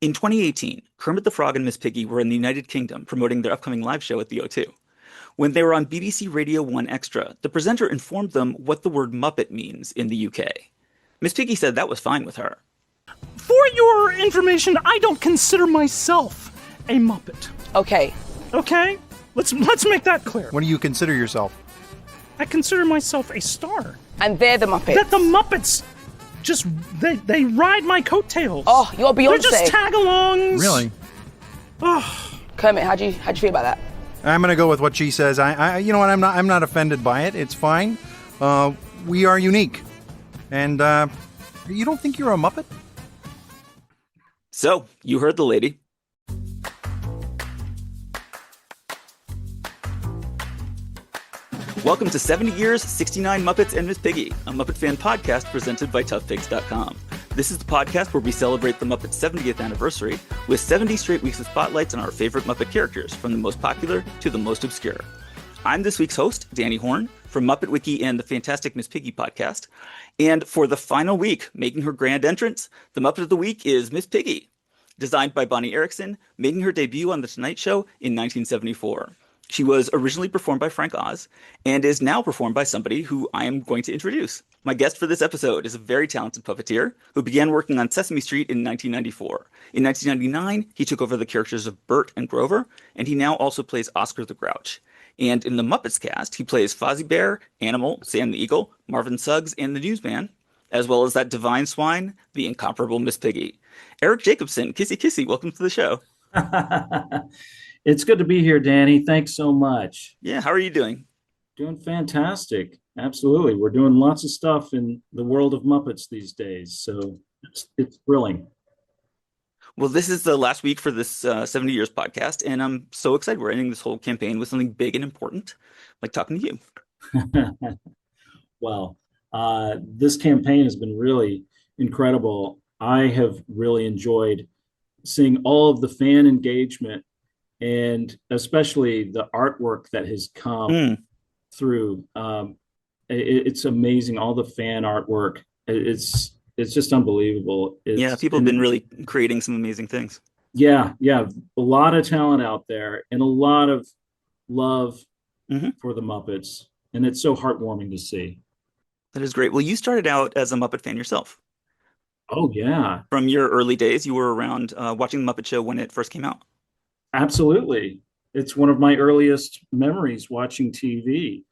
In 2018, Kermit the Frog and Miss Piggy were in the United Kingdom promoting their upcoming live show at the O2. When they were on BBC Radio 1 Extra, the presenter informed them what the word Muppet means in the UK. Miss Piggy said that was fine with her. For your information, I don't consider myself a Muppet. Okay. Okay? Let's make that clear. What do you consider yourself? I consider myself a star. And they're the Muppets. That the Muppets just they ride my coattails. Oh, you're Beyonce. They're just tag-alongs. Really? Oh. Kermit, how'd you feel about that? I'm gonna go with what she says. You know what? I'm not offended by it. It's fine. We are unique, and you don't think you're a Muppet? So, you heard the lady. Welcome to 70 Years, 69 Muppets and Miss Piggy, a Muppet fan podcast presented by ToughPigs.com. This is the podcast where we celebrate the Muppets' 70th anniversary with 70 straight weeks of spotlights on our favorite Muppet characters, from the most popular to the most obscure. I'm this week's host, Danny Horn, from Muppet Wiki and the Fantastic Miss Piggy podcast. And for the final week, making her grand entrance, the Muppet of the Week is Miss Piggy. Designed by Bonnie Erickson, making her debut on The Tonight Show in 1974. She was originally performed by Frank Oz and is now performed by somebody who I am going to introduce. My guest for this episode is a very talented puppeteer who began working on Sesame Street in 1994. In 1999, he took over the characters of Bert and Grover, and he now also plays Oscar the Grouch. And in the Muppets cast, he plays Fozzie Bear, Animal, Sam the Eagle, Marvin Suggs, and the Newsman, as well as that divine swine, the incomparable Miss Piggy. Eric Jacobson, kissy kissy, welcome to the show. It's good to be here, Danny. Thanks so much. Yeah, how are you doing? Doing fantastic. Absolutely. We're doing lots of stuff in the world of Muppets these days, so it's thrilling. Well, this is the last week for this 70 Years podcast, and I'm so excited. We're ending this whole campaign with something big and important, like talking to you. Well, this campaign has been really incredible. I have really enjoyed seeing all of the fan engagement and especially the artwork that has come through. It's amazing, all the fan artwork. It's just unbelievable. People have been really creating some amazing things. Yeah, a lot of talent out there and a lot of love for the Muppets, and it's so heartwarming to see. That is great. Well, you started out as a Muppet fan yourself. Oh, yeah. From your early days, you were around watching the Muppet Show when it first came out. Absolutely. It's one of my earliest memories, watching TV,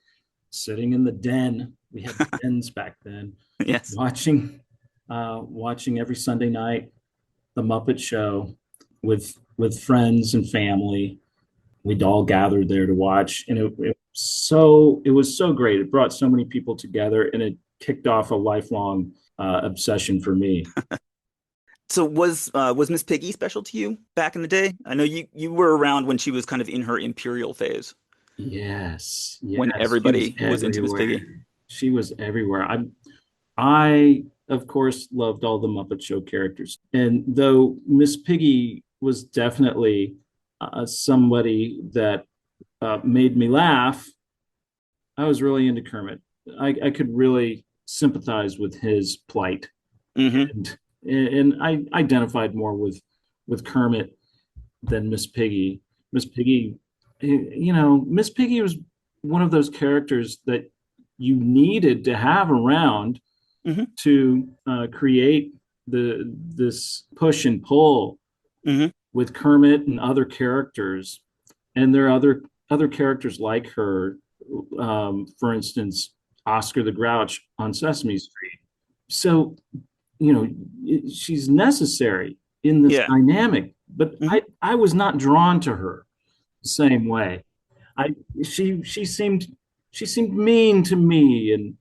sitting in the den. We had dens back then. Yes. Watching every Sunday night, the Muppet Show with friends and family. We'd all gathered there to watch, and it was so great. It brought so many people together, and it kicked off a lifelong obsession for me. So was Miss Piggy special to you back in the day? I know you were around when she was kind of in her imperial phase. Yes. When everybody was into Miss Piggy. She was everywhere. I of course loved all the Muppet Show characters, and though Miss Piggy was definitely somebody that made me laugh, I was really into Kermit. I could really sympathize with his plight. And I identified more with Kermit than Miss Piggy. Miss Piggy, Miss Piggy was one of those characters that you needed to have around to create this push and pull with Kermit and other characters. And there are other characters like her, for instance, Oscar the Grouch on Sesame Street. So, she's necessary in this dynamic, but I was not drawn to her the same way. She seemed mean to me, and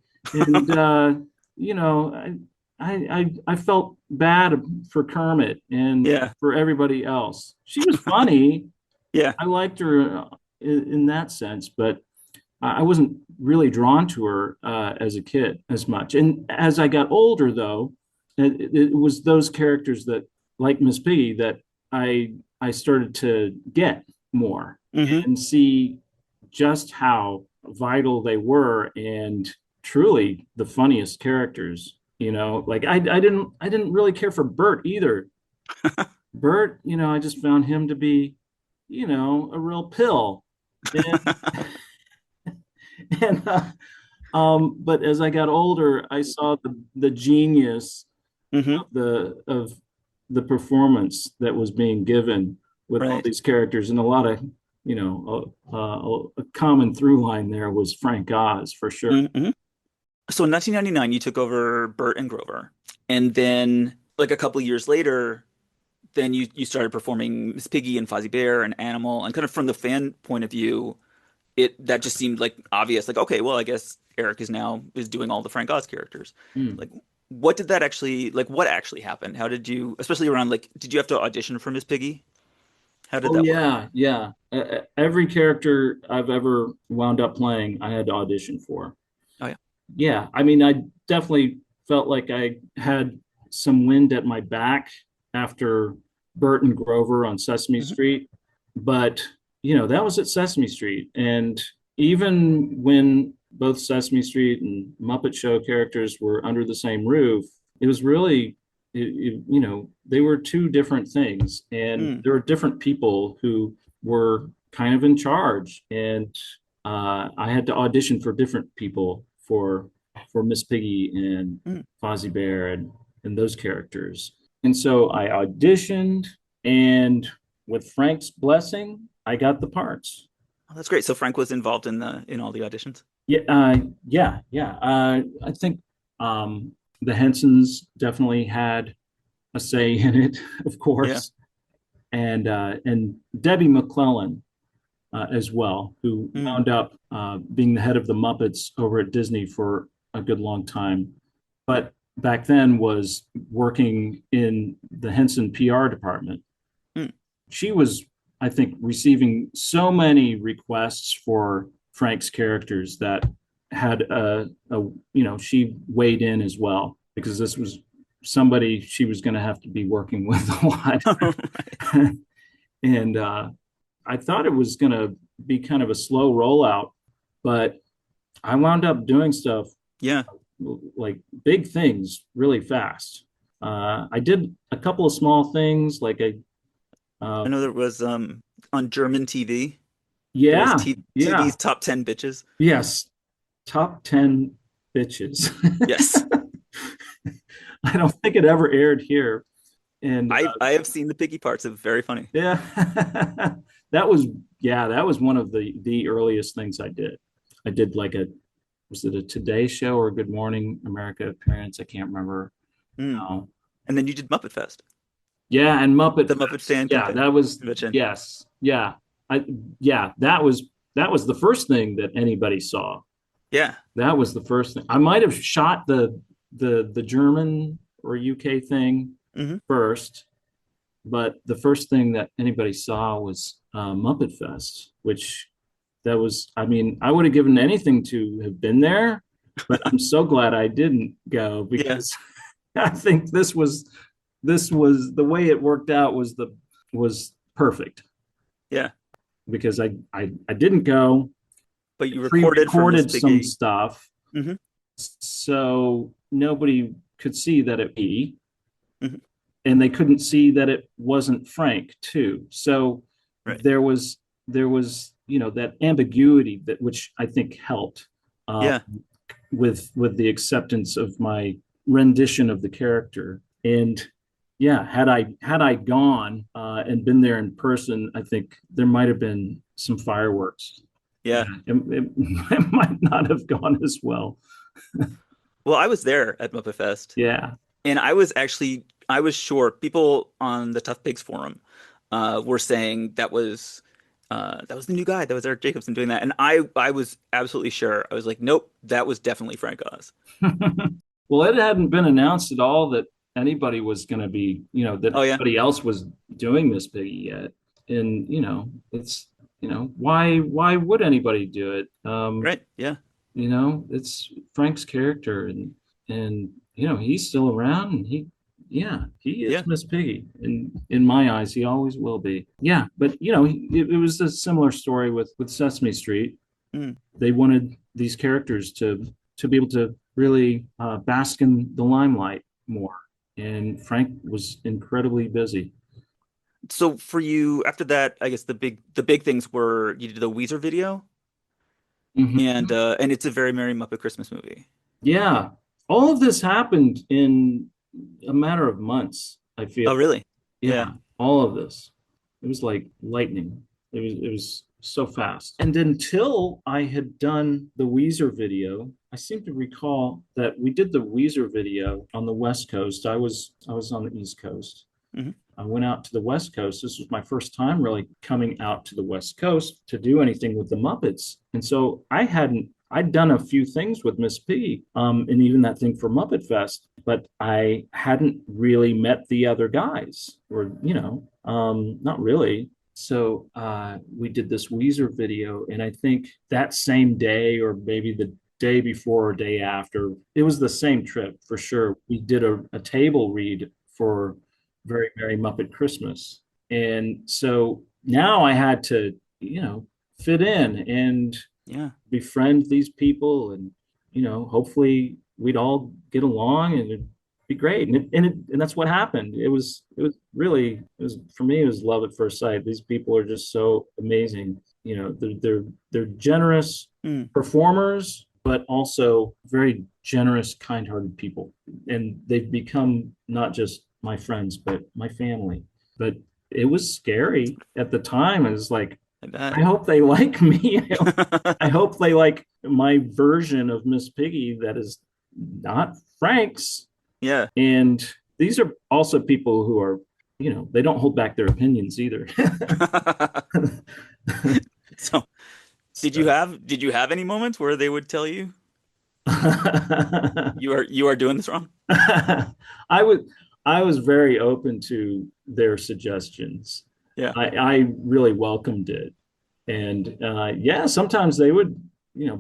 I felt bad for Kermit and for everybody else. She was funny. I liked her in that sense, but I wasn't really drawn to her as a kid as much. And as I got older, though, it was those characters that, like Miss Piggy, that I started to get more and see just how vital they were, and truly the funniest characters. Like I didn't really care for Bert either. Bert, I just found him to be, a real pill. And, and but as I got older, I saw the genius Hmm. of the performance that was being given with all Right. these characters, and a lot of, a common through line there was Frank Oz for sure. Hmm. So in 1999, you took over Bert and Grover, and then like a couple years later, then you started performing Miss Piggy and Fozzie Bear and Animal, and kind of from the fan point of view, it that just seemed like obvious. Like, okay, well, I guess Eric is doing all the Frank Oz characters. Mm. Like, what did that actually like? What actually happened? How did you, especially around like, did you have to audition for Miss Piggy? How did Oh that work? yeah, yeah. Every character I've ever wound up playing, I had to audition for. Oh yeah. Yeah, I mean, I definitely felt like I had some wind at my back after Bert and Grover on Sesame Hmm. Street, but that was at Sesame Street, and even when both Sesame Street and Muppet Show characters were under the same roof, it was really, they were two different things, and Mm. there were different people who were kind of in charge, and I had to audition for different people for Miss Piggy and Mm. Fozzie Bear and those characters. And so I auditioned, and with Frank's blessing, I got the parts. Oh, that's great. So Frank was involved in all the auditions. Yeah, yeah. I think the Hensons definitely had a say in it, of Yeah. course, and Debbie McClellan as well, who Mm. wound up being the head of the Muppets over at Disney for a good long time, but back then was working in the Henson PR department. Mm. She was, I think, receiving so many requests for Frank's characters that had she weighed in as well, because this was somebody she was going to have to be working with a lot. And I thought it was going to be kind of a slow rollout, but I wound up doing stuff Yeah. like big things really fast. I did a couple of small things, like I uh, know there was on German TV. There was yeah, yeah, TV's top 10 bitches. yes, top 10 bitches. Yes. I don't think it ever aired here. And I have seen the Piggy parts. It's very funny. yeah, that was, that was one of the earliest things I did. I did like was it a Today Show or Good Morning America appearance? I can't remember. Mm. Uh, And then you did Muppet Fest, yeah, and Muppet the Muppet Fest. fan Yeah, that was, convention. yes, yeah, I yeah, that was the first thing that anybody saw. Yeah. That was the first thing. I might have shot the German or UK thing Hmm. first, but the first thing that anybody saw was Muppet Fest, which that was, I mean, I would have given anything to have been there, but I'm so glad I didn't go, Yeah. because I think this was the way it worked out was perfect, Yeah. because I didn't go. But you recorded for Miss Pre-recorded some Piggy. stuff, Hmm. so nobody could see that it be, Hmm. and they couldn't see that it wasn't Frank too. So Right. there was that ambiguity, that which I think helped uh, Yeah. with the acceptance of my rendition of the character. And yeah, had I gone and been there in person, I think there might have been some fireworks. Yeah. It might not have gone as well. Well, I was there at Muppet Fest, Yeah. and I was sure people on the Tough Pigs forum were saying that was the new guy. That was Eric Jacobson doing that. And I was absolutely sure. I was like, nope, that was definitely Frank Oz. Well, it hadn't been announced at all that anybody was going to be, that Oh yeah. anybody else was doing Miss Piggy yet. And, it's, why would anybody do it? Right. Yeah. It's Frank's character, and he's still around, and he is Yeah. Miss Piggy. And in my eyes, he always will be. Yeah. But, it was a similar story with Sesame Street. Mm. They wanted these characters to be able to really bask in the limelight more. And Frank was incredibly busy. So for you, after that, I guess the big things were you did the Weezer video, and it's a very Merry Muppet Christmas movie. Yeah, all of this happened in a matter of months, I feel. Oh, really? Yeah. Yeah, all of this. It was like lightning. It was so fast. And until I had done the Weezer video, I seem to recall that we did the Weezer video on the West Coast. I was on the East Coast. Hmm. I went out to the West Coast. This was my first time really coming out to the West Coast to do anything with the Muppets. And so I'd done a few things with Miss Piggy, and even that thing for Muppet Fest, but I hadn't really met the other guys, or, not really. So we did this Weezer video, and I think that same day, or maybe the day before or day after, it was the same trip for sure. We did a table read for Very Merry Muppet Christmas. And so now I had to, fit in and Yeah. befriend these people, and, hopefully we'd all get along and it'd be great. And that's what happened. It was for me, it was love at first sight. These people are just so amazing. They're generous Mm. performers, but also very generous, kind-hearted people. And they've become not just my friends, but my family. But it was scary at the time. It was like, I bet. I hope they like me. I hope they like my version of Miss Piggy that is not Frank's. Yeah. And these are also people who are, they don't hold back their opinions either. So, did you have any moments where they would tell you you are doing this wrong? I would I was very open to their suggestions. Yeah. I really welcomed it. And yeah, sometimes they would,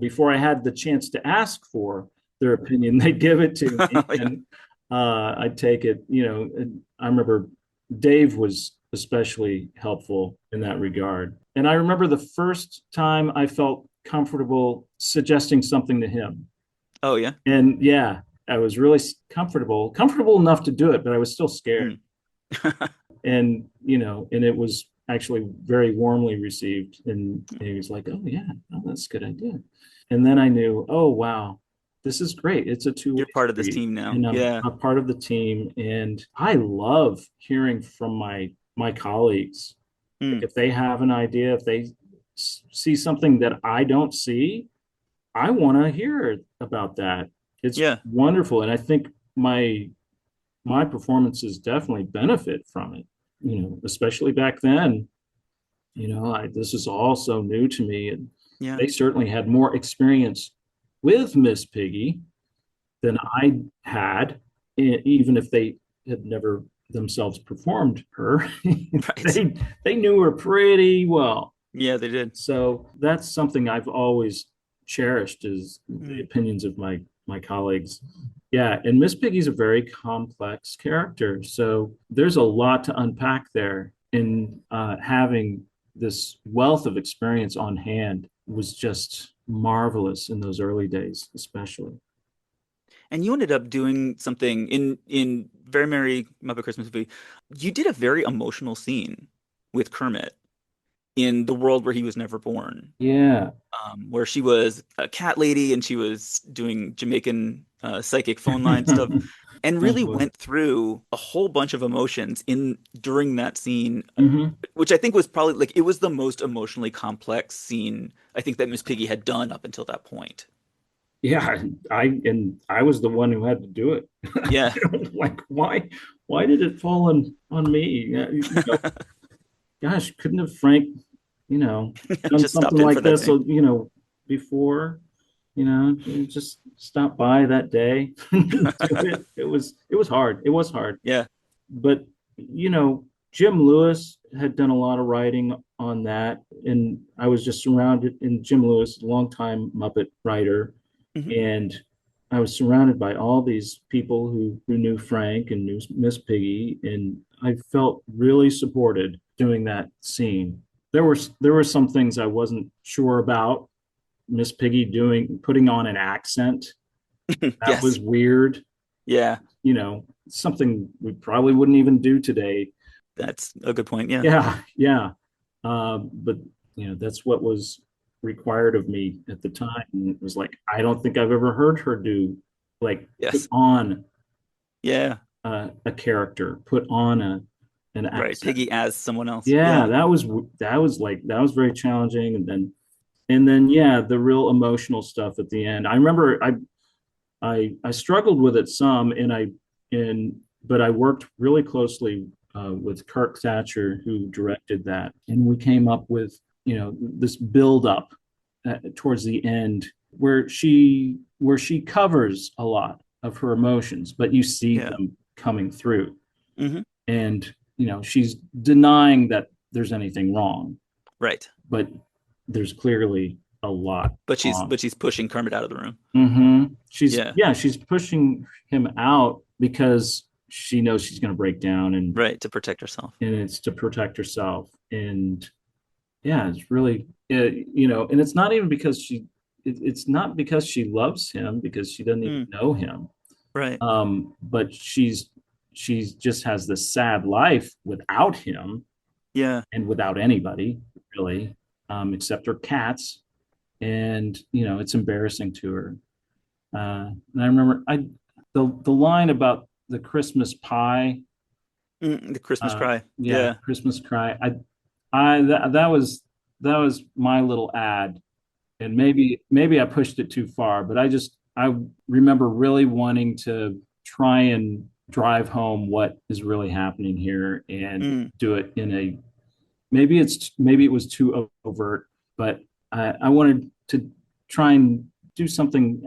before I had the chance to ask for their opinion, they'd give it to me. Yeah. And I'd take it. And I remember Dave was especially helpful in that regard. And I remember the first time I felt comfortable suggesting something to him. Oh, yeah. And yeah, I was really comfortable enough to do it, but I was still scared. And, and it was actually very warmly received. And he was like, oh, yeah, oh, that's a good idea. And then I knew, oh, wow, this is great. It's a two-way You're part of this street. team now. And I'm Yeah. a part of the team. And I love hearing from my colleagues. Mm. If they have an idea, if they see something that I don't see, I want to hear about that. It's Yeah. wonderful. And I think my performances definitely benefit from it, especially back then. This is all so new to me. And Yeah. they certainly had more experience with Miss Piggy than I had, even if they had never themselves performed her. Right. They knew her pretty well. Yeah, they did. So that's something I've always cherished, is the opinions of my colleagues. Yeah, and Miss Piggy's a very complex character, so there's a lot to unpack there. And having this wealth of experience on hand was just marvelous in those early days, especially. And you ended up doing something in Very Merry Muppet Christmas Movie. You did a very emotional scene with Kermit in the world where he was never born, Yeah. where she was a cat lady and she was doing Jamaican psychic phone line stuff, and really boy. went through a whole bunch of emotions during that scene, Mhm. which I think was probably like it was the most emotionally complex scene I think that Miss Piggy had done up until that point. Yeah, I was the one who had to do it. Yeah. Like, why did it fall on me? Gosh, couldn't have Frank, done Just stopped something in like for that this, thing. before, just stop by that day. It was hard. It was hard. Yeah. But, Jim Lewis had done a lot of writing on that, and I was just surrounded, and Jim Lewis, longtime Muppet writer, Mhm. and I was surrounded by all these people who knew Frank and knew Miss Piggy, and I felt really supported doing that scene. There were some things I wasn't sure about. Miss Piggy putting on an accent. That Yes. was weird. Yeah. Something we probably wouldn't even do today. That's a good point. Yeah. Yeah. But that's what was required of me at the time. And it was like, I don't think I've ever heard her do like put Yes. on Yeah. a character, put on an Right. accent. Piggy as someone else. Yeah, Yeah. that was very challenging. And then yeah, the real emotional stuff at the end. I remember I struggled with it some, but I worked really closely with Kirk Thatcher, who directed that, and we came up with this build up towards the end where she covers a lot of her emotions, but you see Yeah. them coming through, Hmm. and she's denying that there's anything wrong, Right. but there's clearly a lot But wrong. she's pushing Kermit out of the room. She's Yeah. she's pushing him out because she knows she's going to break down, Right. To protect herself. and it's to protect herself. And yeah, it's really and it's not even because it's not because she loves him, because she doesn't even Mm. know him. Right. But she's just has this sad life without him Yeah. and without anybody really, except her cats. And it's embarrassing to her. And I remember the line about the Christmas pie, The Christmas cry. yeah, Yeah. Christmas cry. That was my little ad, and maybe I pushed it too far, but I remember really wanting to try and drive home what is really happening here and Mm. do it in a maybe it was too overt, but I wanted to try and do something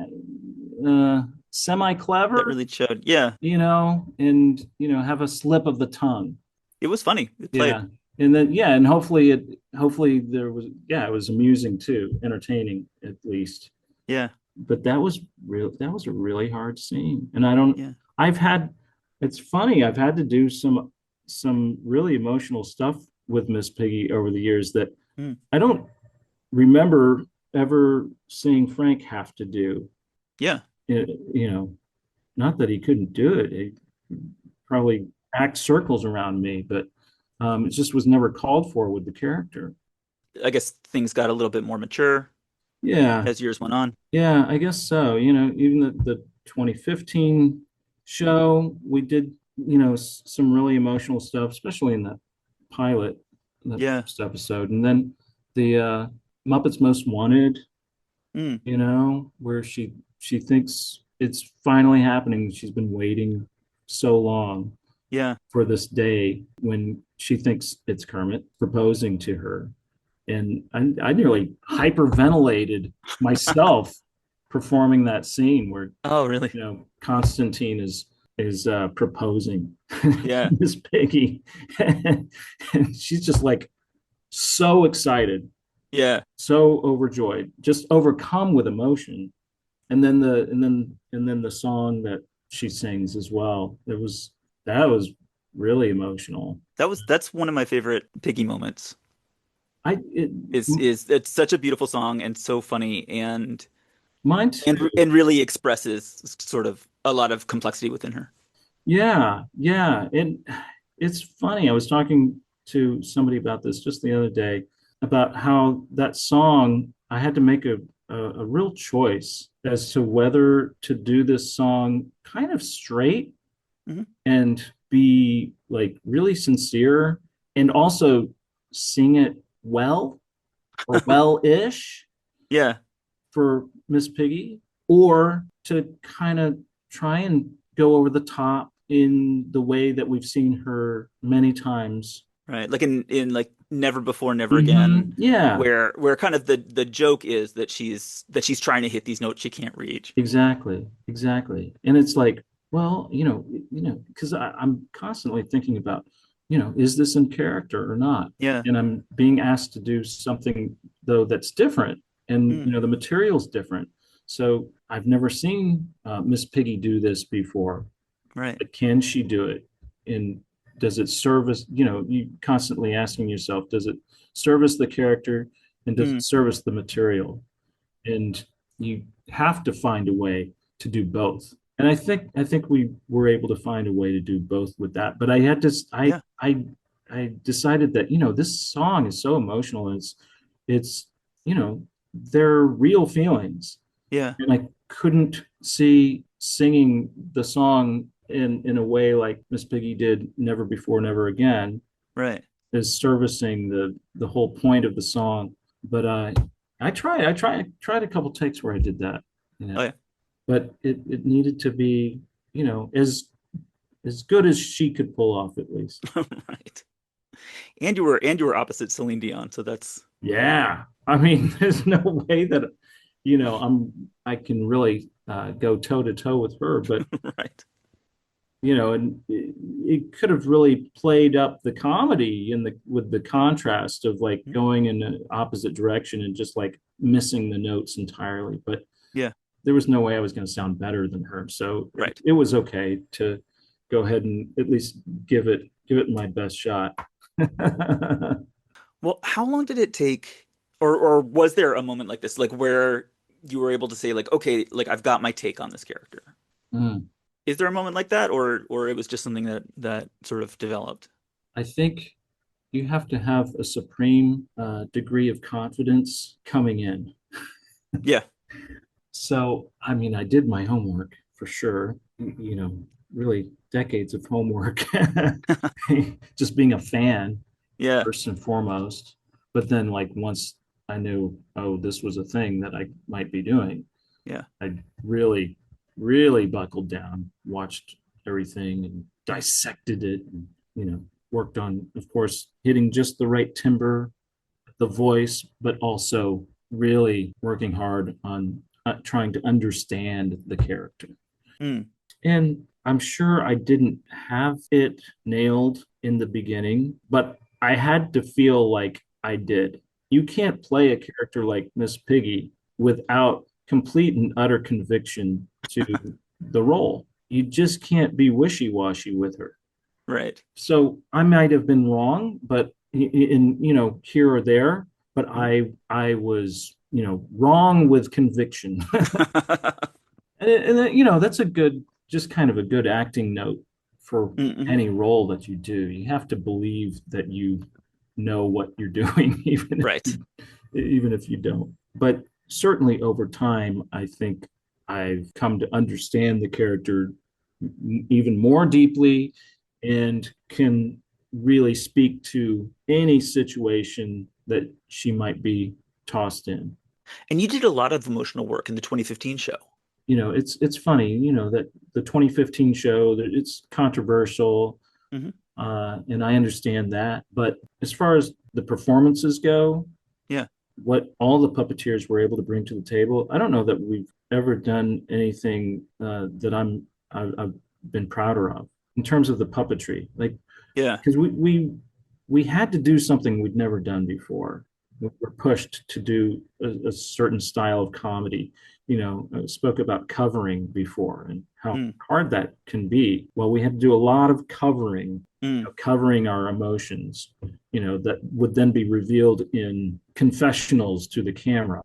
semi That clever, really showed. Yeah. and have a slip of the tongue. It was funny. It played. Yeah. And then yeah, and hopefully it was amusing too, entertaining at least. Yeah. But that was a really hard scene. And I don't Yeah. I've had it's funny, I've had to do some really emotional stuff with Miss Piggy over the years that Mm. I don't remember ever seeing Frank have to do. Yeah. Not that he couldn't do it. He probably act circles around me, but it just was never called for with the character. I guess things got a little bit more mature Yeah, as years went on. yeah, I guess so. Even the 2015 show, we did, some really emotional stuff, especially in the pilot, the Yeah. first episode. And then the Muppets Most Wanted, Mm. where she thinks it's finally happening. She's been waiting so long Yeah. for this day when she thinks it's Kermit proposing to her. And I nearly hyperventilated myself performing that scene where Oh, really? Constantine is proposing Yeah. Miss Piggy, and she's just like so excited, Yeah. so overjoyed, just overcome with emotion. And then the song that she sings as well. That was really emotional. That's one of my favorite Piggy moments. I it, Is it's such a beautiful song and so funny and Mine and too. and really expresses sort of a lot of complexity within her. Yeah, yeah. And it's funny. I was talking to somebody about this just the other day about how that song, I had to make a real choice as to whether to do this song kind of straight Mhm. and be like really sincere and also sing it well or well-ish Yeah. for Miss Piggy, or to kind of try and go over the top in the way that we've seen her many times. Right. Like in like Never Before, Never Again, Yeah, where kind of the joke is that she's trying to hit these notes she can't reach. exactly, exactly. And it's like, well, because I'm constantly thinking about, is this in character or not? Yeah. And I'm being asked to do something though that's different, and Mm. the material's different. So I've never seen Miss Piggy do this before. Right. But can she do it? And does it service, you constantly asking yourself, does it service the character and does Mm. it service the material? And you have to find a way to do both. And I think we were able to find a way to do both with that. But I had to, Yeah. I I decided that, this song is so emotional, and it's, they're real feelings. Yeah. And I couldn't see singing the song in a way like Miss Piggy did Never Before, Never Again, Right. as servicing the whole point of the song. But I tried a couple takes where I did that, Oh yeah. but it needed to be, as good as she could pull off, at least. Right. And you were opposite Celine Dion, so that's Yeah. I mean, there's no way that, I can really go toe to toe with her, but right. and it could have really played up the comedy with the contrast of like going in the opposite direction and just like missing the notes entirely. But Yeah. there was no way I was going to sound better than her, so Right. it was okay to go ahead and at least give it my best shot. Well, how long did it take, or was there a moment like this, like where you were able to say, like, okay, like I've got my take on this character? Mm. Is there a moment like that, or it was just something that sort of developed? I think you have to have a supreme degree of confidence coming in. Yeah. So, I mean, I did my homework for sure, really decades of homework, just being a fan Yeah. first and foremost. But then, like, once I knew, oh, this was a thing that I might be doing, Yeah. I really, really buckled down, watched everything and dissected it, and, worked on, of course, hitting just the right timbre, the voice, but also really working hard on trying to understand the character. Mm. And I'm sure I didn't have it nailed in the beginning, but I had to feel like I did. You can't play a character like Miss Piggy without complete and utter conviction to the role. You just can't be wishy-washy with her. Right. So I might have been wrong, but in here or there, but I was wrong with conviction. And that's a good, just kind of a good acting note for Mm-hmm. any role that you do. You have to believe that you know what you're doing, Right. Even if you don't. But certainly over time, I think I've come to understand the character even more deeply and can really speak to any situation that she might be tossed in. And you did a lot of emotional work in the 2015 show. It's funny, that the 2015 show, that it's controversial, Mm-hmm. and I understand that. But as far as the performances go, Yeah. what all the puppeteers were able to bring to the table, I don't know that we've ever done anything that I've been prouder of in terms of the puppetry. Like, Yeah. because we had to do something we'd never done before. We were pushed to do a certain style of comedy. I spoke about covering before and how hard that can be. Well, we had to do a lot of covering, covering our emotions, that would then be revealed in confessionals to the camera.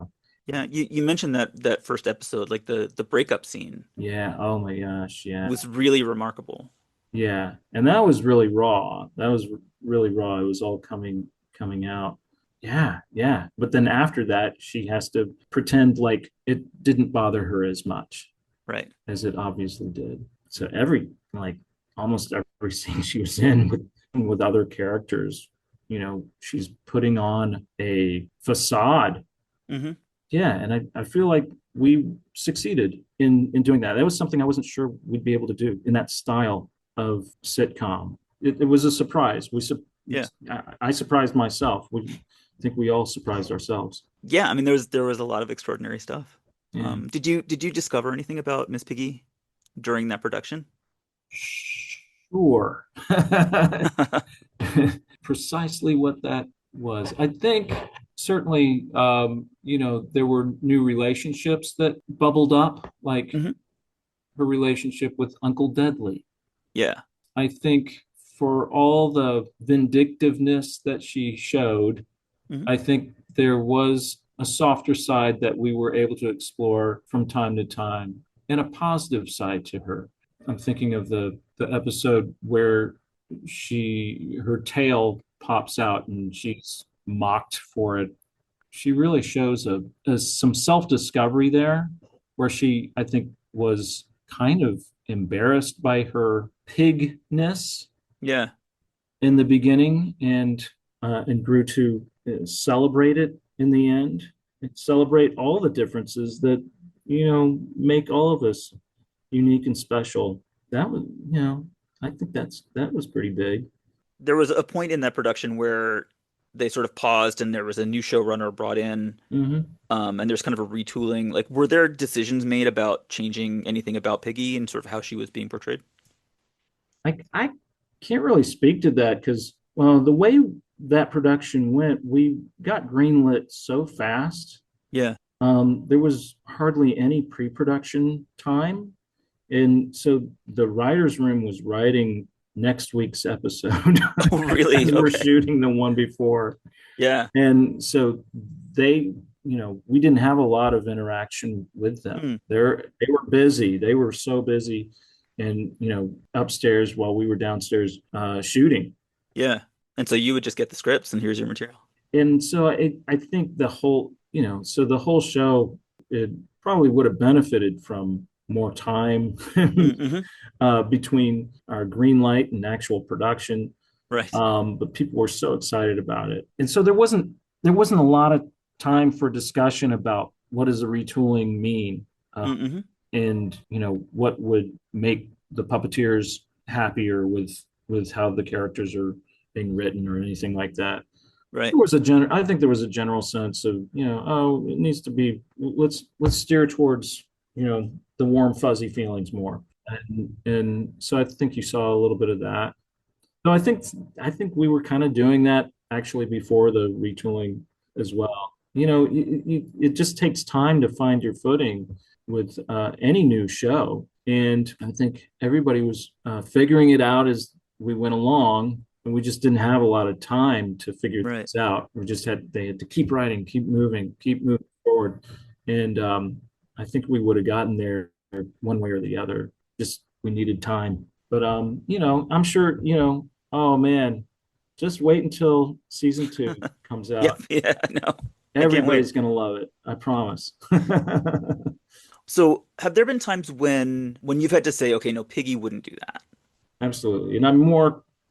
Yeah. You mentioned that first episode, like the breakup scene. Yeah. Oh my gosh. Yeah. Was really remarkable. Yeah. And that was really raw. That was really raw. It was all coming out. Yeah. But then after that, she has to pretend like it didn't bother her as much, Right. as it obviously did. So almost every scene she was in with other characters, she's putting on a facade. Mm-hmm. Yeah. And I feel like we succeeded in doing that. That was something I wasn't sure we'd be able to do in that style of sitcom. It was a surprise. Yeah. I surprised myself. I think we all surprised ourselves. Yeah. I mean, there was a lot of extraordinary stuff. Yeah. Did you discover anything about Miss Piggy during that production? Sure. Precisely what that was. I think certainly, there were new relationships that bubbled up, like Mhm. her relationship with Uncle Deadly. Yeah. I think for all the vindictiveness that she showed, Mhm. I think there was a softer side that we were able to explore from time to time, and a positive side to her. I'm thinking of the episode where her tail pops out and she's mocked for it. She really shows some self-discovery there, where she, I think, was kind of embarrassed by her pigness Yeah. in the beginning, and grew to celebrate it in the end, and celebrate all the differences that make all of us unique and special. That was, I think that was pretty big. There was a point in that production where they sort of paused and there was a new showrunner brought in, Hmm. and there's kind of a retooling. Like, were there decisions made about changing anything about Piggy and sort of how she was being portrayed? I can't really speak to that because, well, the way that production went, we got greenlit so fast. Yeah. There was hardly any pre-production time. And so the writer's room was writing next week's episode. Oh, really? As we're Okay. shooting the one before. Yeah. And so they, we didn't have a lot of interaction with them. Hmm. They were busy. They were so busy, and upstairs while we were downstairs shooting. Yeah. And so you would just get the scripts and here's your material. And so I think the whole show, it probably would have benefited from more time Mm-hmm. between our green light and actual production. Right. But people were so excited about it, and so there wasn't a lot of time for discussion about what does the retooling mean, Mm-hmm. and what would make the puppeteers happier with how the characters are being written or anything like that. Right. I think there was a general sense of, oh, it needs to be, let's steer towards, the warm fuzzy feelings more. And so I think you saw a little bit of that. So I think we were kind of doing that actually before the retooling as well. It just takes time to find your footing with any new show. And I think everybody was figuring it out as we went along, and we just didn't have a lot of time to figure Right. things out. They had to keep writing, keep moving forward. And I think we would have gotten there one way or the other. Just we needed time. But I'm sure, oh man, just wait until season 2 comes Yep. out. Yeah. No. I can't wait. Everybody's gonna love it. I promise. So have there been times when you've had to say, okay, no, Piggy wouldn't do that? Absolutely. And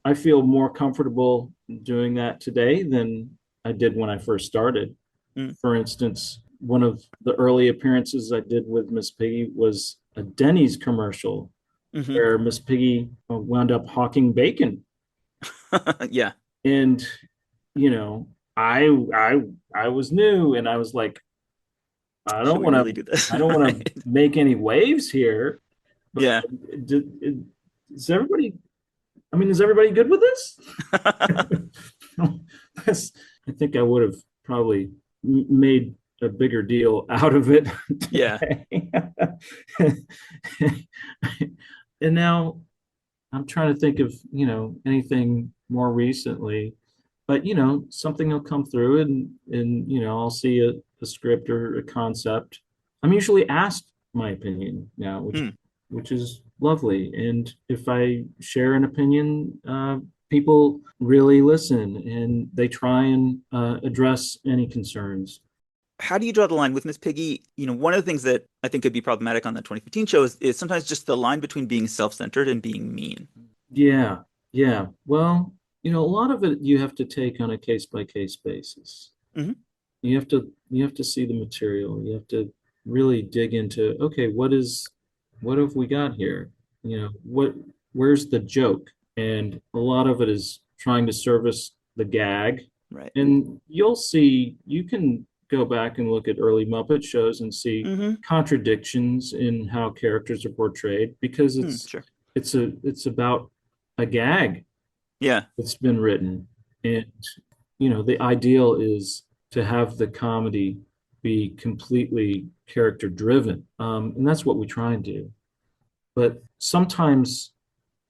I feel more comfortable doing that today than I did when I first started. Mm. For instance, one of the early appearances I did with Miss Piggy was a Denny's commercial Hmm. where Miss Piggy wound up hawking bacon. Yeah. And, I was new, and I was like, I Should don't we want really to, do this? I don't want Right. to make any waves here. But Yeah. is everybody, is everybody good with this? I think I would have probably made a bigger deal out of it Yeah. today. And now I'm trying to think of, anything more recently, but something will come through, and I'll see a script or a concept. I'm usually asked my opinion now, Hmm. which is lovely. And if I share an opinion, people really listen and they try and address any concerns. How do you draw the line with Miss Piggy? One of the things that I think could be problematic on the 2015 show is sometimes just the line between being self-centered and being mean. Yeah, yeah. Well, a lot of it you have to take on a case by case basis. Mhm. You have to see the material. You have to really dig into, okay, what have we got here? Where's the joke? And a lot of it is trying to service the gag. Right. And you can go back and look at early Muppet shows and see Hmm. contradictions in how characters are portrayed, because Sure. it's about a gag Yeah. that's been written. And the ideal is to have the comedy be completely character driven. And that's what we try and do. But sometimes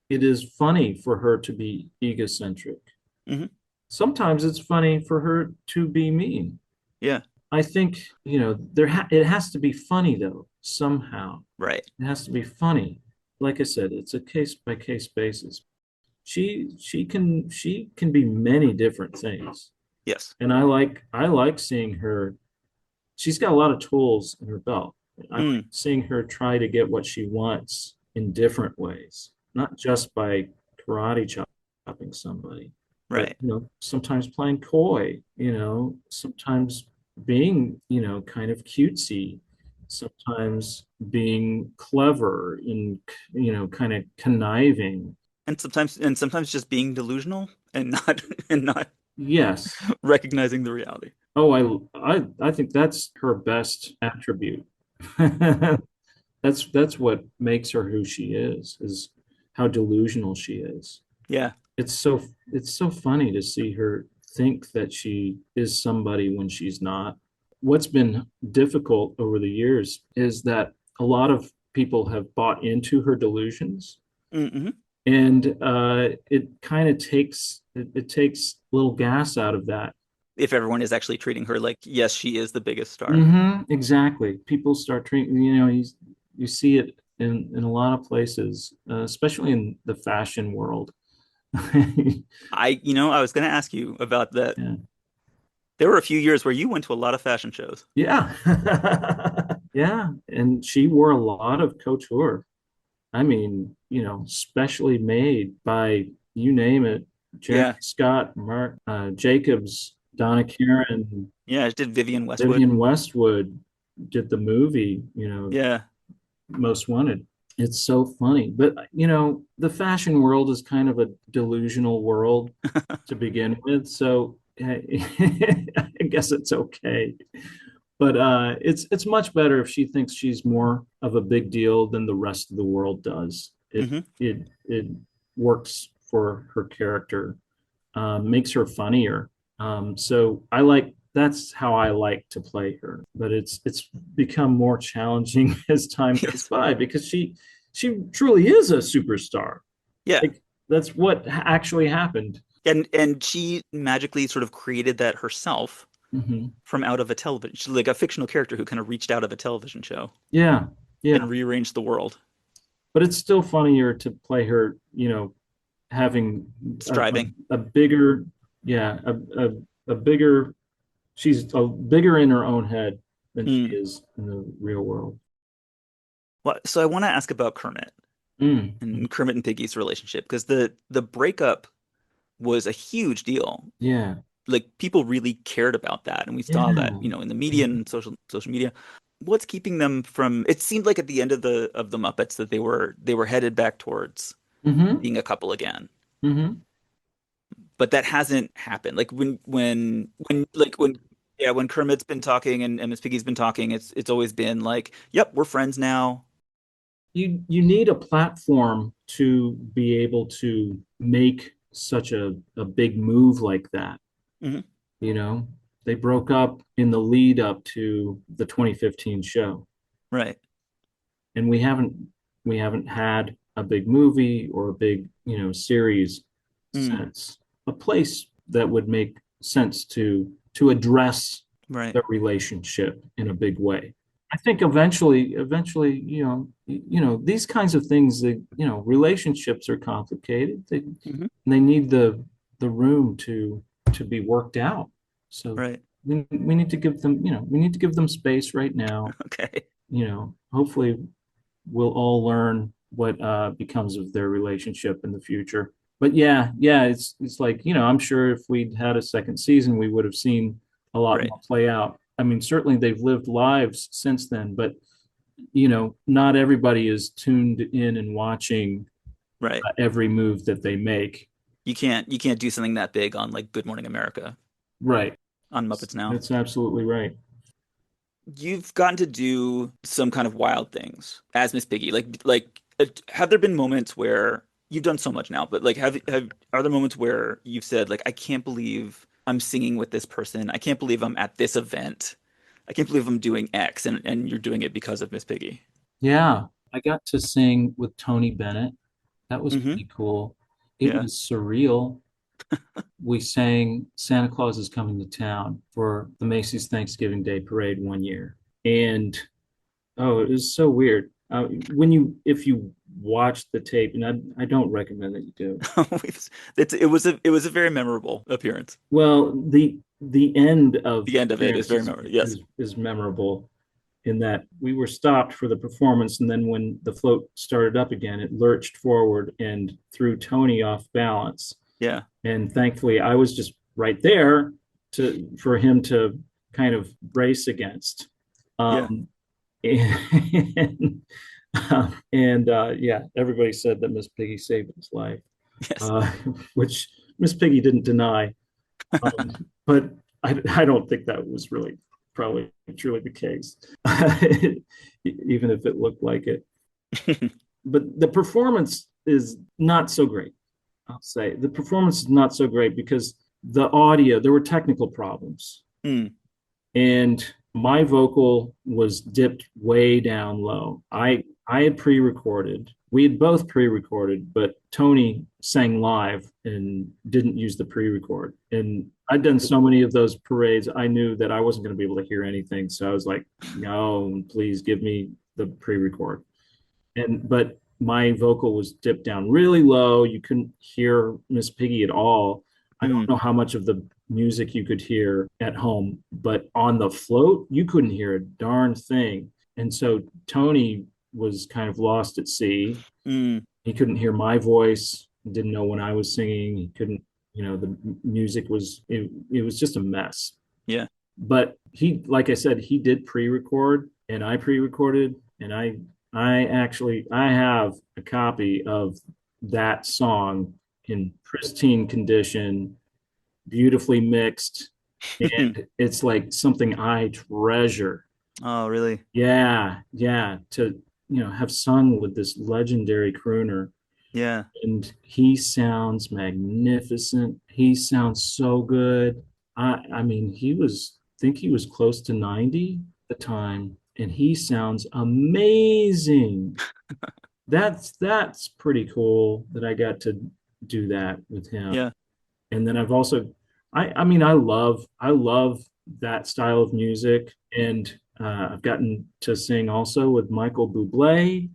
it is funny for her to be egocentric. Hmm. Sometimes it's funny for her to be mean. Yeah. I think, it has to be funny though, somehow. Right. It has to be funny. Like I said, it's a case by case basis. she can be many different things. Yes. And I like seeing her. She's got a lot of tools in her belt. I like Mm, seeing her try to get what she wants in different ways, not just by karate chopping somebody, but right. sometimes playing coy, sometimes being, kind of cutesy, sometimes being clever and, kind of conniving. And sometimes just being delusional and not and not Yes. recognizing the reality. Oh, I think that's her best attribute. That's what makes her who she is how delusional she is. Yeah. It's so funny to see her think that she is somebody when she's not. What's been difficult over the years is that a lot of people have bought into her delusions, Hmm. and it kind of takes a little gas out of that. If everyone is actually treating her like, yes, she is the biggest star. Exactly. People start treating, you see it in a lot of places, especially in the fashion world. I was going to ask you about that. Yeah. There were a few years where you went to a lot of fashion shows. Yeah. Yeah. And she wore a lot of couture. I mean, specially made by, you name it, Jeremy Yeah. Scott, Mark Jacobs, Donna Karen, Yeah, I did Vivian Westwood. Vivian Westwood did the movie, Yeah. Most Wanted. It's so funny. But, the fashion world is kind of a delusional world to begin with. So I guess it's okay. But it's much better if she thinks she's more of a big deal than the rest of the world does. It Hmm. it works for her character, makes her funnier. So that's how I like to play her. But it's become more challenging as time goes Yes. by because she truly is a superstar. Yeah. Like that's what actually happened. And she magically sort of created that herself Hmm. from out of a television, she's like a fictional character who kind of reached out of a television show Yeah, yeah. and rearranged the world, But it's still funnier to play her, having striving. a bigger, yeah, a bigger, she's a bigger in her own head than she Mm. is in the real world. Well, so I want to ask about Kermit Mm. and Kermit and Piggy's relationship because the breakup was a huge deal. Yeah, Like people really cared about that, and we saw that, yeah. in the media and social media. What's keeping them from? It seemed like at the end of the Muppets that they were headed back towards Mm-hmm. being a couple again, Mm-hmm. but that hasn't happened. Like when yeah, when Kermit's been talking and Miss Piggy's been talking, it's always been like, yep, we're friends now. You need a platform to be able to make such a big move like that. Hmm. You know, they broke up in the lead up to the 2015 show, Right. and we haven't had a big movie or a big, series Mm. since. A place that would make sense to address Right. the relationship in a big way. I think eventually, these kinds of things that, relationships are complicated. Hmm. They need the room to be worked out. So Right. we need to give them, we need to give them space right now. Okay. Hopefully we'll all learn what becomes of their relationship in the future. But yeah, it's like, I'm sure if we'd had a second season, we would have seen a lot Right. more play out. I mean, certainly they've lived lives since then, but not everybody is tuned in and watching Right. every move that they make. You can't do something that big on like Good Morning America Right. on Muppets Now. That's absolutely right. You've gotten to do some kind of wild things as Miss Piggy. Have there been moments where you've done so much now, but like have are there moments where you've said like I can't believe I'm singing with this person. I can't believe I'm at this event. I can't believe I'm doing X and you're doing it because of Miss Piggy. Yeah. I got to sing with Tony Bennett. That was Hmm. pretty cool. It Yeah. was surreal. We sang Santa Claus is Coming to Town for the Macy's Thanksgiving Day Parade one year. And oh, it was so weird. If you watch the tape, and I don't recommend that you do. It was a very memorable appearance. Well, the end of The end of it is very appearance memorable. Yes. is memorable in that we were stopped for the performance, and then when the float started up again, it lurched forward and threw Tony off balance. Yeah. And thankfully, I was just right there for him to kind of brace against. Yeah. And yeah, everybody said that Miss Piggy saved his life, Yes. which Miss Piggy didn't deny. But I don't think that was really probably truly the case, even if it looked like it. But the performance is not so great. I'll say the performance is not so great because the audio, there were technical problems. And my vocal was dipped way down low. I had pre-recorded. We had both pre-recorded, but Tony sang live and didn't use the pre-record. And I'd done so many of those parades, I knew that I wasn't going to be able to hear anything. So I was like, no, please give me the pre-record. But my vocal was dipped down really low. You couldn't hear Miss Piggy at all. I don't know how much of the music you could hear at home, but on the float, you couldn't hear a darn thing. And so Tony was kind of lost at sea. He couldn't hear my voice, didn't know when I was singing. He couldn't, the music was, it was just a mess. Yeah. But like I said, he did pre-record and I pre-recorded, and I have a copy of that song in pristine condition, beautifully mixed, and it's like something I treasure. Oh, really? Yeah. To have sung with this legendary crooner. Yeah. And he sounds magnificent. He sounds so good. I mean, I think he was close to 90 at the time, and he sounds amazing. That's pretty cool that I got to do that with him. Yeah. And then I've also, I love that style of music. And I've gotten to sing also with Michael Bublé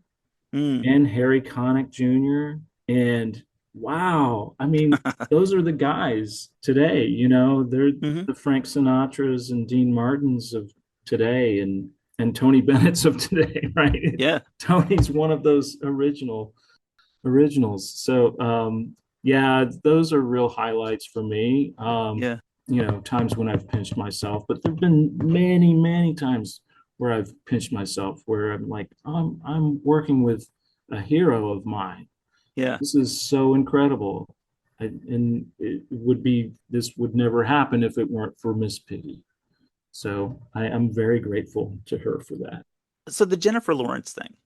and Harry Connick Jr. And wow, I mean, those are the guys today, they're the Frank Sinatras and Dean Martins of today, and Tony Bennett's of today, right? Yeah. Tony's one of those originals. So yeah, those are real highlights for me. Yeah. Times when I've pinched myself, but there've been many, many times where I've pinched myself where I'm like, I'm working with a hero of mine. Yeah. This is so incredible. And this would never happen if it weren't for Miss Piggy. So I'm very grateful to her for that. So the Jennifer Lawrence thing,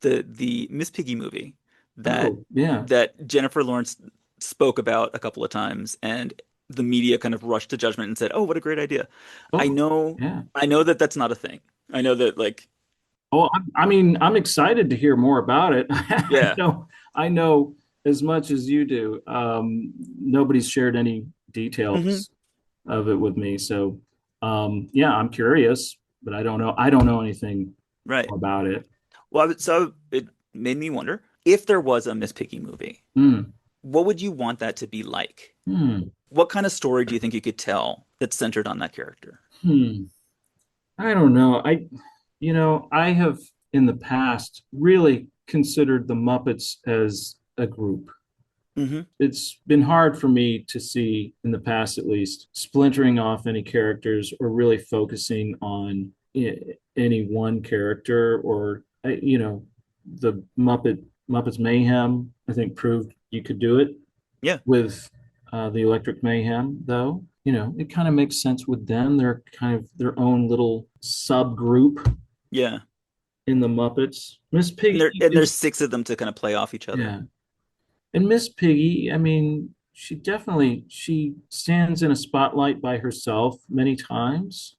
the Miss Piggy movie that Jennifer Lawrence spoke about a couple of times, and the media kind of rushed to judgment and said, "Oh, what a great idea." I know that that's not a thing. I know that I'm excited to hear more about it. Yeah. I know as much as you do. Nobody's shared any details of it with me. So I'm curious, but I don't know anything about it. Well, so it made me wonder if there was a Miss Piggy movie, what would you want that to be like? What kind of story do you think you could tell that's centered on that character? I don't know. I have in the past really considered the Muppets as a group. It's been hard for me to see, in the past at least, splintering off any characters or really focusing on any one character. Or the Muppets Mayhem, I think, proved you could do it. Yeah. With the Electric Mayhem, though, it kind of makes sense with them. They're kind of their own little subgroup. Yeah. In the Muppets, Miss Piggy, and there's 6 of them to kind of play off each other. Yeah. And Miss Piggy, I mean, she stands in a spotlight by herself many times.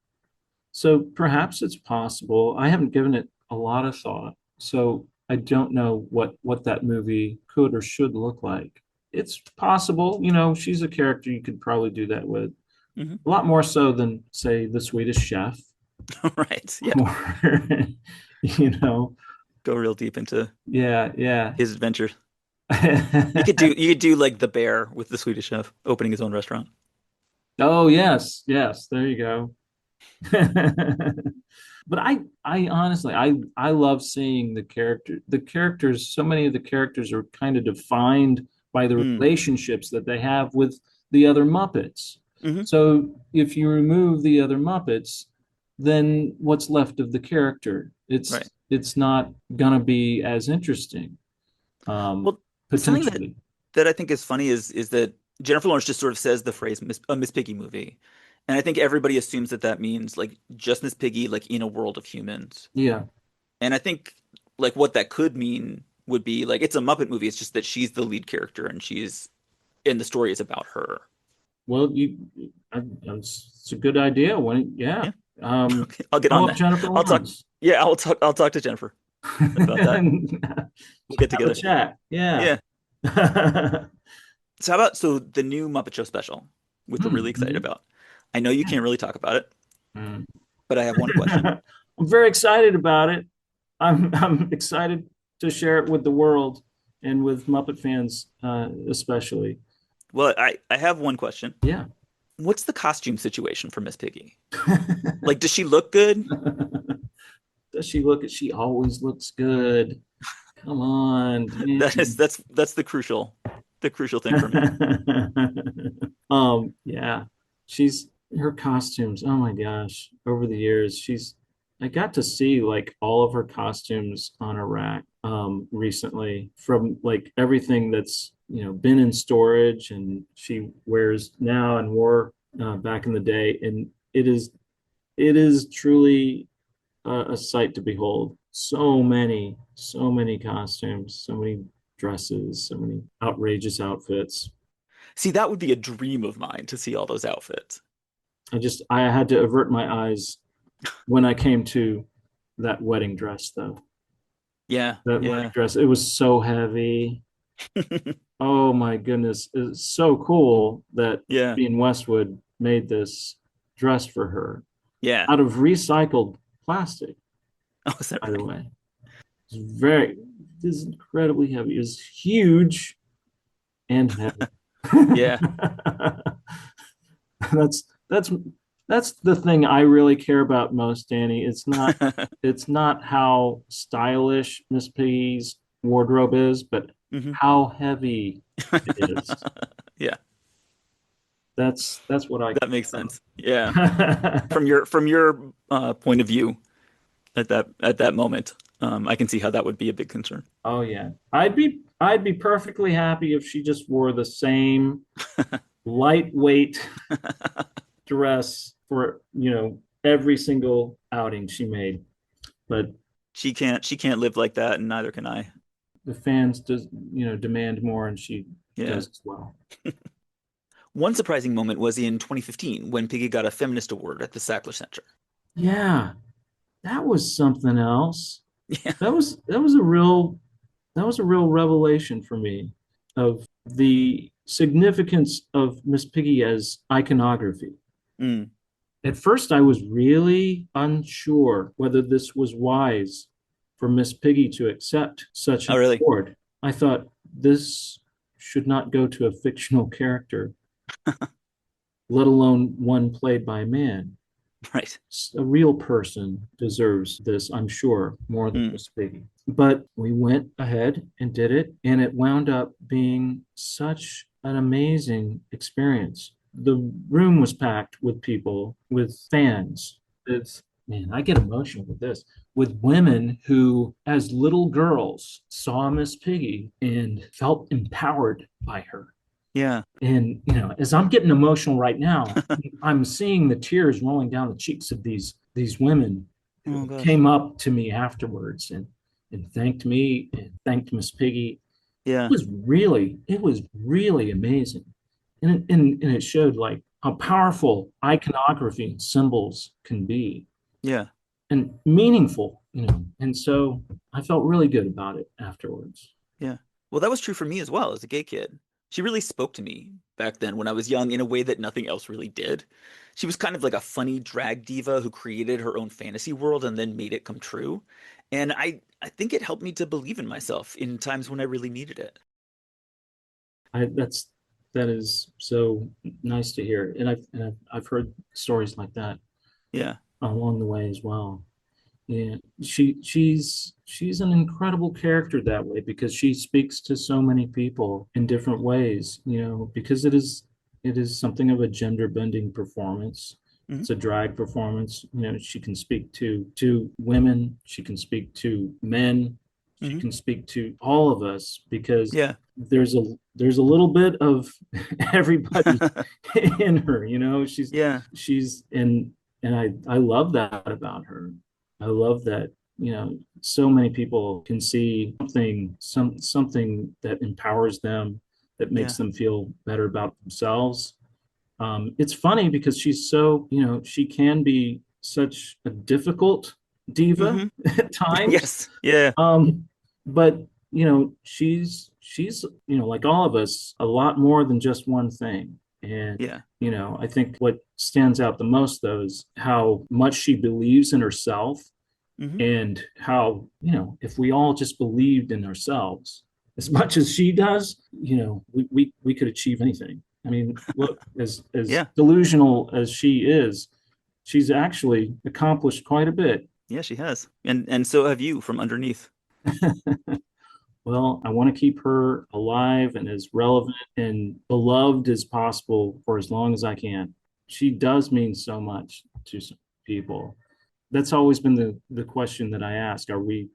So perhaps it's possible. I haven't given it a lot of thought, so I don't know what that movie could or should look like. It's possible, she's a character you could probably do that with. A lot more so than, say, The Swedish Chef. Right. Yeah. go real deep into Yeah. his adventure. You could do like the bear with the Swedish chef opening his own restaurant. Oh, yes, there you go. But I honestly, I love seeing the characters. So many of the characters are kind of defined by the Mm. relationships that they have with the other Muppets. Hmm. So if you remove the other Muppets, then what's left of the character? Right. It's not gonna be as interesting, Well, something that potentially. that I think is funny is that Jennifer Lawrence just sort of says the phrase a Miss Piggy movie, and I think everybody assumes that that means like just Miss Piggy like in a world of humans. Yeah. And I think like what that could mean would be like it's a Muppet movie. It's just that she's the lead character and the story is about her. Well, it's a good idea. Yeah. Um, Okay, I'll get on call up that. Jennifer I'll talk. Lawrence Yeah, I'll talk to Jennifer about that. and We'll get have a together. chat. Yeah. Yeah. So how about the new Muppet Show special, which we're really excited Mhm. about. I know you Yeah. can't really talk about it, Mm. but I have one question. I'm very excited about it. I'm excited to share it with the world and with Muppet fans, especially. Well, I have one question. Yeah. What's the costume situation for Miss Piggy? Like, does she look good? Does she look? She always looks good. Come on, That is dang. that's the crucial thing for me. Yeah, she's her costumes. Oh my gosh, over the years, I got to see like all of her costumes on a rack recently from like everything that's been in storage and she wears now and wore back in the day, and it is truly a sight to behold. So many costumes, so many dresses, so many outrageous outfits. See, that would be a dream of mine to see all those outfits. I had to avert my eyes when I came to that wedding dress, though. Yeah, That wedding yeah. dress, it was so heavy. Oh my goodness. It's so cool that Yeah. Bean Westwood made this dress for her Yeah. out of recycled plastic, Oh, is that by the right? way. It's incredibly heavy. It's huge and heavy. Yeah. That's that's that's the thing I really care about most, Danny. It's not how stylish Miss Piggy's wardrobe is, but Hmm. how heavy it is. Yeah, That's what I that makes care sense. Yeah. about. From your point of view at that moment, I can see how that would be a big concern. Oh yeah. I'd be perfectly happy if she just wore the same lightweight dress for, every single outing she made. But She can't live like that, and neither can I. the fans demand more and she Yeah. does as well. One surprising moment was in 2015 when Piggy got a feminist award at the Sackler Center. Yeah, that was something else. Yeah. That was a real revelation for me of the significance of Miss Piggy as iconography. Mm. At first, I was really unsure whether this was wise for Miss Piggy to accept such Oh, an really? award. I thought this should not go to a fictional character, let alone one played by a man. Right. A real person deserves this, I'm sure, more than Mm. Miss Piggy. But we went ahead and did it, and it wound up being such an amazing experience. The room was packed with people, with fans. Man, I get emotional with this. With women who, as little girls, saw Miss Piggy and felt empowered by her. Yeah. And as I'm getting emotional right now, I'm seeing the tears rolling down the cheeks of these women Oh who gosh. came up to me afterwards and thanked me and thanked Miss Piggy. Yeah. It was really amazing. And it showed like how powerful iconography and symbols can be Yeah. and meaningful. And so I felt really good about it afterwards. Yeah. Well, that was true for me as well as a gay kid. She really spoke to me back then when I was young in a way that nothing else really did. She was kind of like a funny drag diva who created her own fantasy world and then made it come true. And I think it helped me to believe in myself in times when I really needed it. That is so nice to hear, and I've heard stories like that Yeah. along the way as well. Yeah, she's an incredible character that way because she speaks to so many people in different ways, because it is something of a gender bending performance. Hmm. It's a drag performance. She can speak to women, she can speak to men, she Hmm. can speak to all of us because Yeah. there's a little bit of everybody in her. Yeah. She's and I love that about her. I love that, so many people can see something that empowers them, that makes Yeah. them feel better about themselves. It's funny because she's so, she can be such a difficult diva Hmm. at times. Yes. Yeah. Um, but she's like all of us, a lot more than just one thing. And Yeah. I think what stands out the most though is how much she believes in herself, Hmm. and how, if we all just believed in ourselves as much as she does, we could achieve anything. I mean, look, as Yeah. delusional as she is, she's actually accomplished quite a bit. Yeah, she has. And so have you from underneath. Well, I want to keep her alive and as relevant and beloved as possible for as long as I can. She does mean so much to some people. That's always been the question that I ask. Are we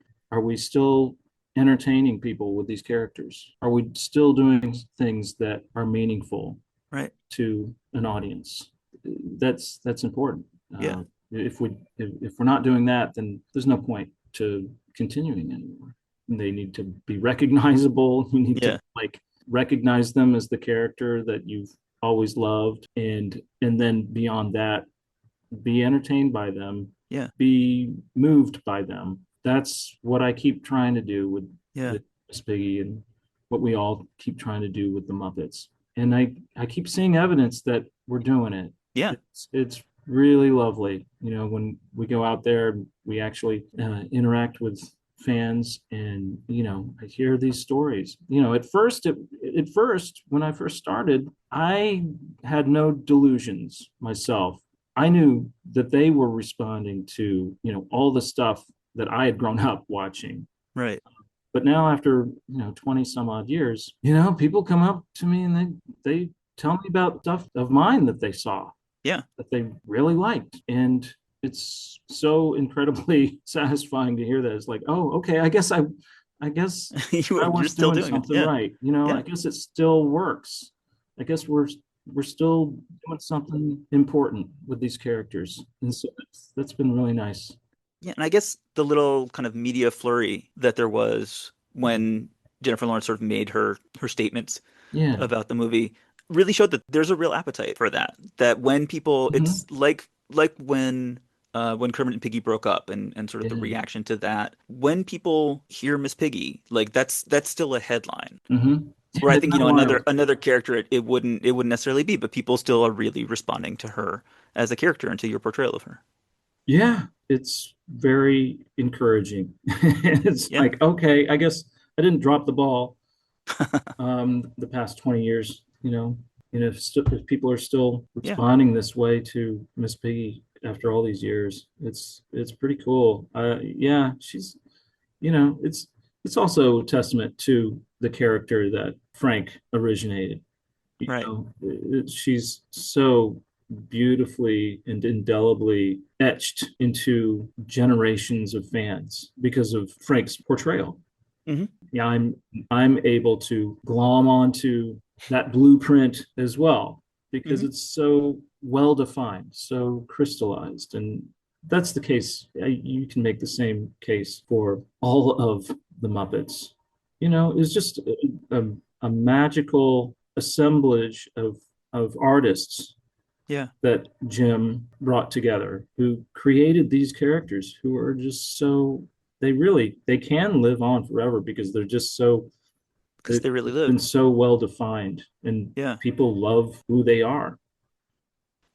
still entertaining people with these characters? Are we still doing things that are meaningful Right. to an audience? That's important. Yeah. If we're not doing that, then there's no point to continuing anymore. They need to be recognizable. You need to Yeah. like recognize them as the character that you've always loved, and then beyond that, be entertained by them, Yeah. be moved by them. That's what I keep trying to do Yeah. with Miss Piggy, and what we all keep trying to do with the Muppets. And I keep seeing evidence that we're doing it. Yeah. It's really lovely, when we go out there, we actually interact with fans, and I hear these stories. At first when I first started, I had no delusions myself. I knew that they were responding to, all the stuff that I had grown up watching. Right. But now after, 20 some odd years, people come up to me and they tell me about stuff of mine that they saw, Yeah. that they really liked. And it's so incredibly satisfying to hear that. It's like, oh, okay, I guess I You're was still doing doing it. something Yeah. right. Yeah. I guess it still works. I guess we're still doing something important with these characters. And so that's been really nice. Yeah, and I guess the little kind of media flurry that there was when Jennifer Lawrence sort of made her statements Yeah. about the movie really showed that there's a real appetite for that. That when people, Mhm. it's like when Kermit and Piggy broke up and sort of the Yeah. reaction to that. When people hear Miss Piggy, like that's still a headline. Mm-hmm. Where I Isn't think, that another wild? another character it wouldn't necessarily be, but people still are really responding to her as a character and to your portrayal of her. Yeah, it's very encouraging. It's Yeah. like, okay, I guess I didn't drop the ball the past 20 years, and if people are still Yeah. responding this way to Miss Piggy after all these years, it's pretty cool. Yeah, it's also a testament to the character that Frank originated. Right. She's so beautifully and indelibly etched into generations of fans because of Frank's portrayal. Hmm. Yeah, I'm able to glom onto that blueprint as well because Hmm. it's so well defined, so crystallized, and that's the case. You can make the same case for all of the Muppets. It's just a magical assemblage of artists Yeah. that Jim brought together, who created these characters who are just so, they can live on forever because they're just so because they really It's been live. so well defined, and Yeah. people love who they are.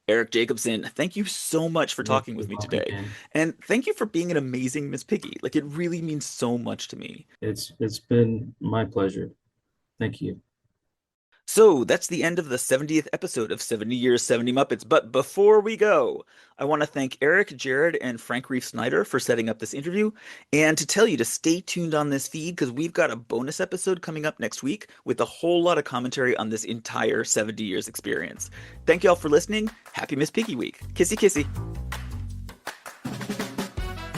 Eric Jacobson, thank you so much for You're talking with me welcome, today. man. And thank you for being an amazing Miss Piggy. Like, it really means so much to me. It's been my pleasure. Thank you. So that's the end of the 70th episode of 70 Years, 70 Muppets. But before we go, I want to thank Eric, Jared, and Frank Reef Snyder for setting up this interview, and to tell you to stay tuned on this feed because we've got a bonus episode coming up next week with a whole lot of commentary on this entire 70 years experience. Thank you all for listening. Happy Miss Piggy Week. Kissy kissy.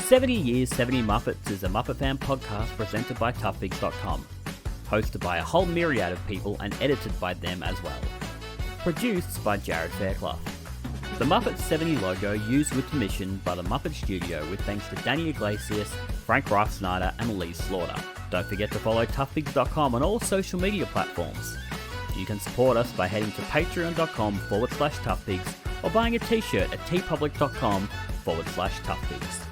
70 Years, 70 Muppets is a Muppet fan podcast presented by ToughPigs.com. Hosted by a whole myriad of people and edited by them as well. Produced by Jared Fairclough. The Muppet 70 logo used with permission by the Muppet Studio with thanks to Danny Iglesias, Frank Reif Snyder and Lee Slaughter. Don't forget to follow ToughPigs.com on all social media platforms. You can support us by heading to patreon.com/toughpigs or buying a t-shirt at tpublic.com/toughpigs.